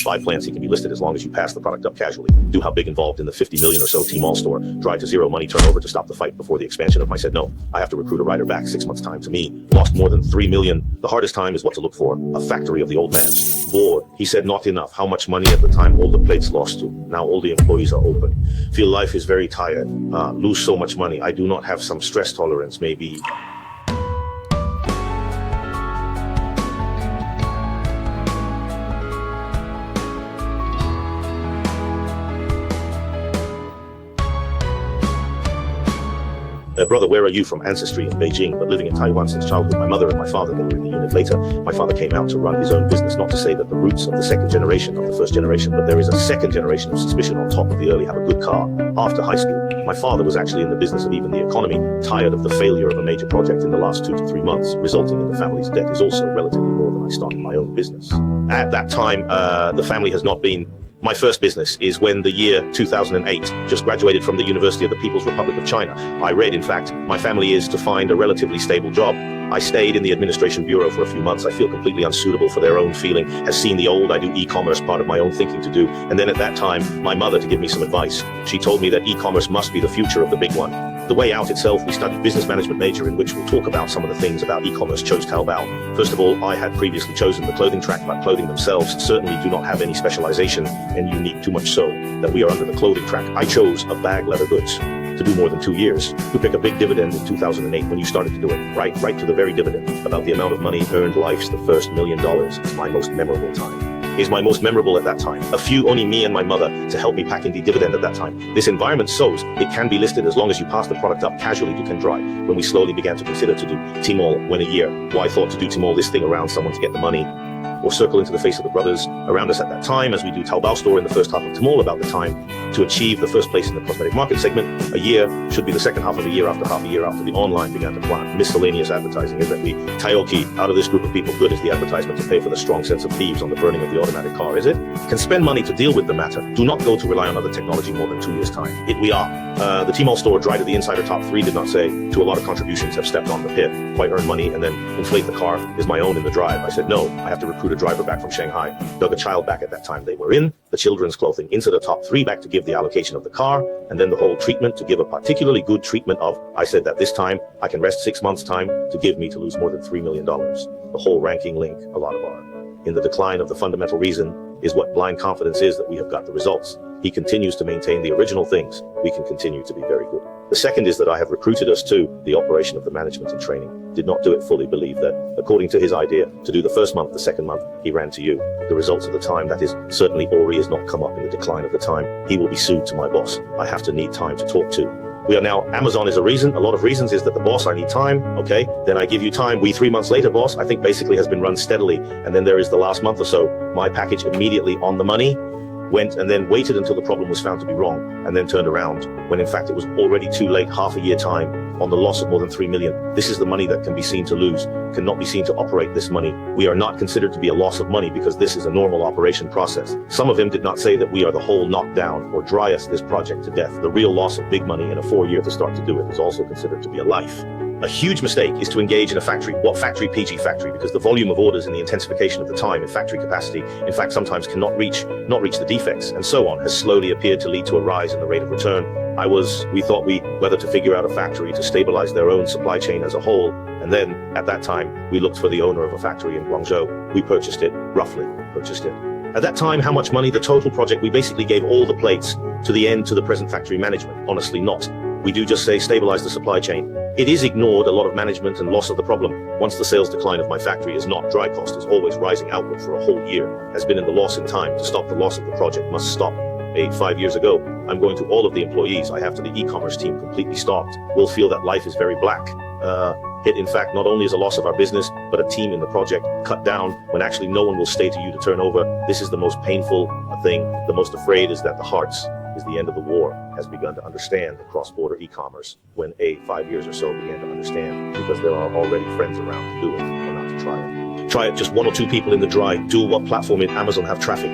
Buy plans, he can be listed as long as you pass the product up casually. Do how big involved in the 50 million or so Tmall store. Dry to zero money turnover to stop the fight before the expansion of my said no. I have to recruit a rider back 6 months time to me. Lost more than 3 million. The hardest time is what to look for. A factory of the old man's. Bored. He said not enough. How much money at the time all the plates lost to. Now all the employees are open. Feel life is very tired. Lose so much money. I do not have some stress tolerance. Maybe. Brother, where are you? From ancestry in Beijing, but living in Taiwan since childhood. My mother and my father, they were in the unit later. My father came out to run his own business, not to say that the roots of the second generation of the first generation, but there is a second generation of suspicion on top of the early have a good car after high school. My father was actually in the business of even the economy, tired of the failure of a major project in the last 2 to 3 months, resulting in the family's debt is also relatively more than I started my own business. At that time, the family has not been. My first business is when the year 2008, just graduated from the University of the People's Republic of China. I read, in fact, my family is to find a relatively stable job. I stayed in the administration bureau for a few months. I feel completely unsuitable for their own feeling. Has seen the old, I do e-commerce, part of my own thinking to do. And then at that time, my mother to give me some advice. She told me that e-commerce must be the future of the big one. The way out itself, we studied business management major in which we'll talk about some of the things about e-commerce. Chose Taobao. First of all, I had previously chosen the clothing track, but clothing themselves certainly do not have any specialization and unique, too much so that we are under the clothing track. I chose a bag leather goods to do more than 2 years, to pick a big dividend in 2008 when you started to do it, right to the very dividend. About the amount of money earned, life's the first $1 million is my most memorable time. Is my most memorable at that time. A few, only me and my mother, to help me pack in the dividend at that time. This environment shows it can be listed as long as you pass the product up casually to can dry. When we slowly began to consider to do Tmall, when a year, why thought to do Tmall this thing around someone to get the money, or circle into the face of the brothers around us at that time, as we do Taobao store in the first half of Tmall, about the time to achieve the first place in the cosmetic market segment. A year should be the second half of a year after the online began to plan. Miscellaneous advertising is that we Taoki, out of this group of people, good is the advertisement to pay for the strong sense of thieves on the burning of the automatic car, is it? Can spend money to deal with the matter. Do not go to rely on other technology more than 2 years' time. We are. The Tmall store, dry to the insider top 3, did not say to a lot of contributions have stepped on the pit, quite earn money, and then inflate the car is my own in the drive. I said, no, I have to recruit a driver back from Shanghai. Dug a child back at that time. They were in the children's clothing into the top 3 back to give the allocation of the car, and then the whole treatment to give a particularly good treatment of, I said that this time I can rest 6 months time to give me to lose more than $3 million. The whole ranking link, a lot of our. In the decline of the fundamental reason is what blind confidence is that we have got the results. He continues to maintain the original things. We can continue to be very good. The second is that I have recruited us to the operation of the management and training. Did not do it fully, believe that, according to his idea, to do the first month, the second month, he ran to you. The results of the time, that is, certainly Ori has not come up in the decline of the time. He will be sued to my boss. I have to need time to talk to. We are now, Amazon is a reason. A lot of reasons is that the boss, I need time. Okay, then I give you time. 3 months later, boss, I think basically has been run steadily. And then there is the last month or so, my package immediately on the money, went and then waited until the problem was found to be wrong, and then turned around when in fact it was already too late, half a year time on the loss of more than 3 million. This is the money that can be seen to lose, cannot be seen to operate this money. We are not considered to be a loss of money because this is a normal operation process. Some of them did not say that we are the whole knockdown or dry us this project to death. The real loss of big money in a 4 year to start to do it is also considered to be a life. A huge mistake is to engage in a factory. What factory? PG factory, because the volume of orders and the intensification of the time in factory capacity, in fact, sometimes cannot reach the defects, and so on, has slowly appeared to lead to a rise in the rate of return. We thought whether to figure out a factory to stabilize their own supply chain as a whole, and then at that time, we looked for the owner of a factory in Guangzhou. We purchased it, roughly purchased it. At that time, how much money? The total project, we basically gave all the plates to the end to the present factory management. Honestly not. We do just say stabilize the supply chain. It is ignored a lot of management and loss of the problem. Once the sales decline of my factory is not dry cost, is always rising outward for a whole year, has been in the loss in time. To stop the loss of the project must stop. 5 years ago, I'm going to all of the employees I have to the e-commerce team completely stopped. We'll feel that life is very black. It in fact not only is a loss of our business, but a team in the project cut down when actually no one will stay to you to turn over. This is the most painful thing. The most afraid is that the hearts is the end of the war has begun to understand the cross-border e-commerce when 5 years or so began to understand, because there are already friends around to do it or not to try it. Try it, just 1 or 2 people in the dry. Do what platform in Amazon have traffic?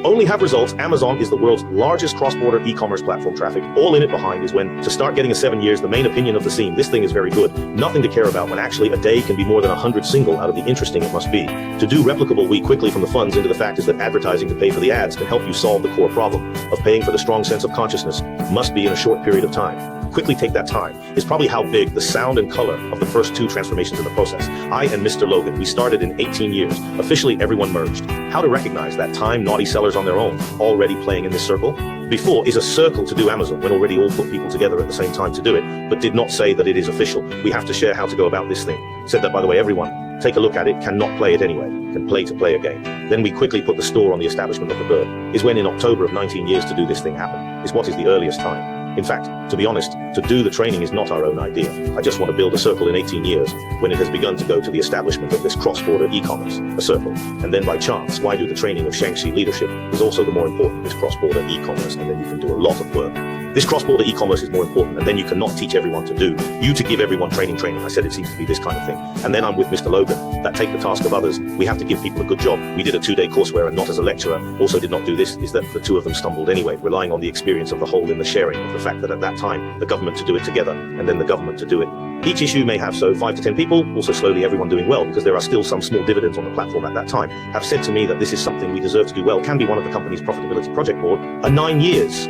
only have results. Amazon is the world's largest cross-border e-commerce platform. Traffic, all in it behind is when to start getting a 7 years, the main opinion of the scene. This thing is very good. Nothing to care about when actually a day can be more than 100 single out of the interesting it must be. To do replicable, we quickly from the funds into the fact is that advertising to pay for the ads can help you solve the core problem of paying for the strong sense of consciousness must be in a short period of time. Quickly take that time is probably how big the sound and color of the first two transformations in the process. I and Mr. Logan, we started in 18 years. Officially, everyone merged. How to recognize that time naughty sellers on their own already playing in this circle? Before is a circle to do Amazon when already all put people together at the same time to do it, but did not say that it is official. We have to share how to go about this thing. Said that, by the way, everyone, take a look at it, cannot play it anyway, can play to play a game. Then we quickly put the store on the establishment of the bird. Is when in October of 19 years to do this thing happen. Is what is the earliest time. In fact, to be honest, to do the training is not our own idea. I just want to build a circle in 18 years when it has begun to go to the establishment of this cross-border e-commerce, a circle. And then by chance, why do the training of Shaanxi leadership is also the more important, this cross-border e-commerce, and then you can do a lot of work. This cross-border e-commerce is more important, and then you cannot teach everyone to do. You to give everyone training. I said it seems to be this kind of thing. And then I'm with Mr. Logan, that take the task of others. We have to give people a good job. We did a 2-day courseware and not as a lecturer. Also did not do this, is that the two of them stumbled anyway, relying on the experience of the whole in the sharing of the fact that at that time, the government to do it together, and then the government to do it. Each issue may have 5 to 10 people, also slowly everyone doing well, because there are still some small dividends on the platform at that time, have said to me that this is something we deserve to do well, can be one of the company's profitability project board. 9 years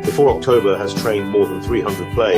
before October has trained more than 300 play.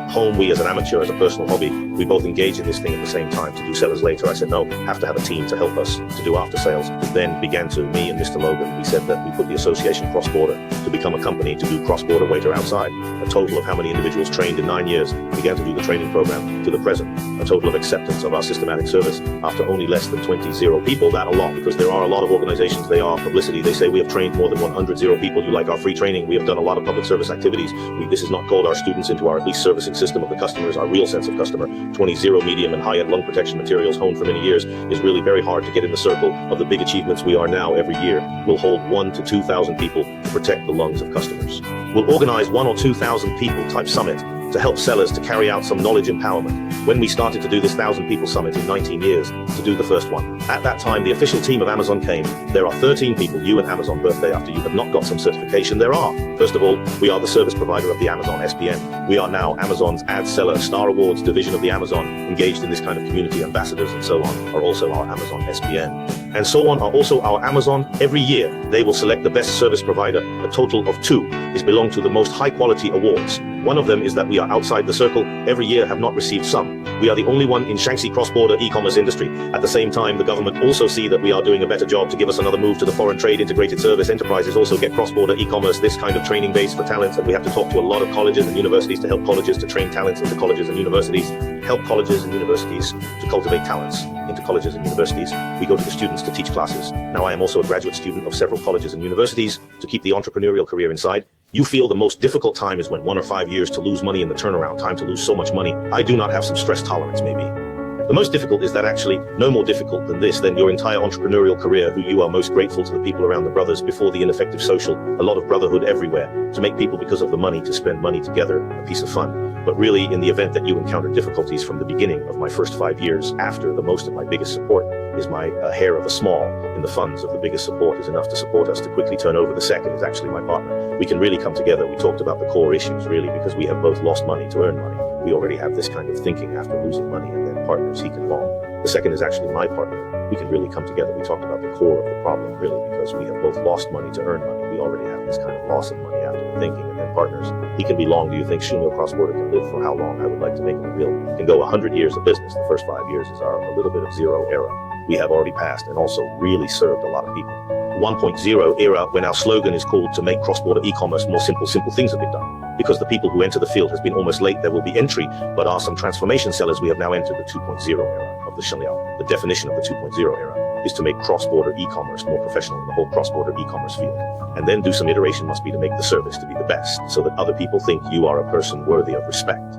Home, we as an amateur, as a personal hobby, we both engage in this thing at the same time to do sellers later. I said, no, have to have a team to help us to do after sales. Then began to, me and Mr. Logan, we said that we put the association cross-border to become a company to do cross-border waiter outside. A total of how many individuals trained in 9 years began to do the training program to the present. A total of acceptance of our systematic service after only less than 20 people. That a lot, because there are a lot of organizations, they are publicity. They say we have trained more than 100 people. You like our free training. We have done a lot of public service activities. This is not called our students into our at least servicing system of the customers, our real sense of customer. 20 medium and high-end lung protection materials honed for many years is really very hard to get in the circle of the big achievements we are now. Every year we'll hold 1,000 to 2,000 people to protect the lungs of customers. We'll organize 1,000 or 2,000 people type summit to help sellers to carry out some knowledge empowerment. When we started to do this 1,000 people summit in 19 years to do the first one, at that time the official team of Amazon came. There are 13 people, you and Amazon birthday after you have not got some certification. There are. First of all, we are the service provider of the Amazon SPN. We are now Amazon's ad seller, Star Awards division of the Amazon, engaged in this kind of community. Ambassadors and so on are also our Amazon SPN. And so on are also our Amazon. Every year they will select the best service provider. A total of 2 is belong to the most high quality awards. One of them is that we are outside the circle. Every year have not received some. We are the only one in Shaanxi cross-border e-commerce industry. At the same time, the government also see that we are doing a better job to give us another move to the foreign trade integrated service. Enterprises also get cross-border e-commerce, this kind of training base for talents, and we have to talk to a lot of colleges and universities to help colleges to train talents into colleges and universities, help colleges and universities to cultivate talents into colleges and universities. We go to the students to teach classes. Now I am also a graduate student of several colleges and universities to keep the entrepreneurial career inside. You feel the most difficult time is when 1 or 5 years to lose money in the turnaround time, to lose so much money. I do not have some stress tolerance, maybe. The most difficult is that actually no more difficult than this, than your entire entrepreneurial career, who you are most grateful to the people around the brothers before the ineffective social, a lot of brotherhood everywhere, to make people because of the money, to spend money together, a piece of fun. But really, in the event that you encounter difficulties from the beginning of my first 5 years, after the most of my biggest support is my hair of a small in the funds of the biggest support is enough to support us to quickly turn over. The second is actually my partner. We can really come together. We talked about the core issues really because we have both lost money to earn money. We already have this kind of thinking after losing money, and then partners, he can long. The second is actually my partner. We can really come together. We talked about the core of the problem really because we have both lost money to earn money. We already have this kind of loss of money after thinking, and then partners. He can be long. Do you think Shunyo Cross-Border can live for how long? I would like to make it real. Can go 100 years of business. The first 5 years is a little bit of zero era. We have already passed and also really served a lot of people. 1.0 era, when our slogan is called to make cross-border e-commerce more simple things have been done. Because the people who enter the field has been almost late, there will be entry, but are some transformation sellers. We have now entered the 2.0 era of the Shenliao. The definition of the 2.0 era is to make cross-border e-commerce more professional in the whole cross-border e-commerce field. And then do some iteration must be to make the service to be the best, so that other people think you are a person worthy of respect.